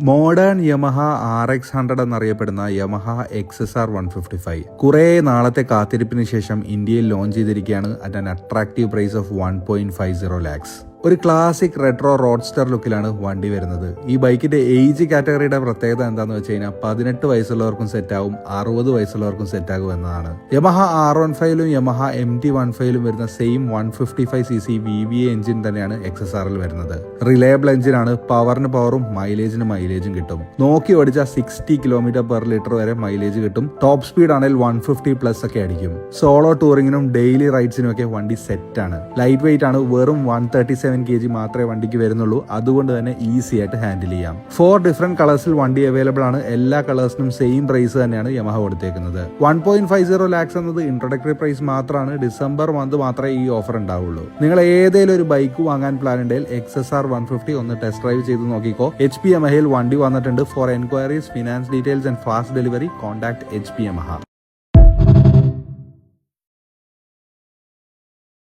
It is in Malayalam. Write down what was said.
മോഡേൺ യമഹ RX100 എന്നറിയപ്പെടുന്ന യമഹ XSR 155 കുറെ നാളത്തെ കാത്തിരിപ്പിന് ശേഷം ഇന്ത്യയിൽ ലോഞ്ച് ചെയ്തിരിക്കുകയാണ് at an attractive price of 1.50 lakhs. ഒരു ക്ലാസിക് റെട്രോ റോഡ്സ്റ്റർ ലുക്കിലാണ് വണ്ടി വരുന്നത്. ഈ ബൈക്കിന്റെ ഏജ് കാറ്റഗറിയുടെ പ്രത്യേകത എന്താണെന്ന് വെച്ച് കഴിഞ്ഞാൽ 18 വയസ്സുള്ളവർക്കും സെറ്റാവും, 60 വയസ്സുള്ളവർക്കും സെറ്റാകും എന്നതാണ്. യമഹ R15ലും യമഹ MT15ലും വരുന്ന സെയിം 155cc VVA എഞ്ചിൻ തന്നെയാണ് XSRൽ വരുന്നത്. റിലയബിൾ എഞ്ചിനാണ്, പവറിന് പവറും മൈലേജിന് മൈലേജും കിട്ടും. നോക്കി ഓടിച്ച 60 km/ലിറ്റർ വരെ മൈലേജ് കിട്ടും. ടോപ്പ് സ്പീഡ് ആണെങ്കിൽ 150+ ഒക്കെ അടിക്കും. സോളോ ടൂറിങ്ങിനും ഡെയിലി റൈഡ്സിനും ഒക്കെ വണ്ടി സെറ്റാണ്. ലൈറ്റ് വെയിറ്റ് ആണ്, വെറും 137 kg മാത്രമേ വണ്ടിക്ക് വരുന്നുള്ളൂ. അതുകൊണ്ട് തന്നെ ഈസി ആയിട്ട് ഹാൻഡിൽ ചെയ്യാം. 4 ഡിഫറെന്റ് കളേഴ്സിൽ വണ്ടി അവൈലബിൾ ആണ്. എല്ലാ കളേഴ്സിനും സെയിം പ്രൈസ് തന്നെയാണ് യമഹ കൊടുത്തേക്കുന്നത്. 1.50 lakhs എന്നത് ഇൻട്രോഡക്ടറി പ്രൈസ് മാത്രമാണ്. ഡിസംബർ മന്ത് മാത്രമേ ഈ ഓഫർ ഉണ്ടാവുള്ളൂ. നിങ്ങൾ ഏതെങ്കിലും ഒരു ബൈക്ക് വാങ്ങാൻ പ്ലാൻ ഉണ്ടെങ്കിൽ XSR 150 ഒന്ന് ടെസ്റ്റ് ഡ്രൈവ് ചെയ്ത് നോക്കിക്കോ. HP യമഹയിൽ വണ്ടി വന്നിട്ടുണ്ട്. Four enquiries, finance details and fast delivery contact HP Yamaha.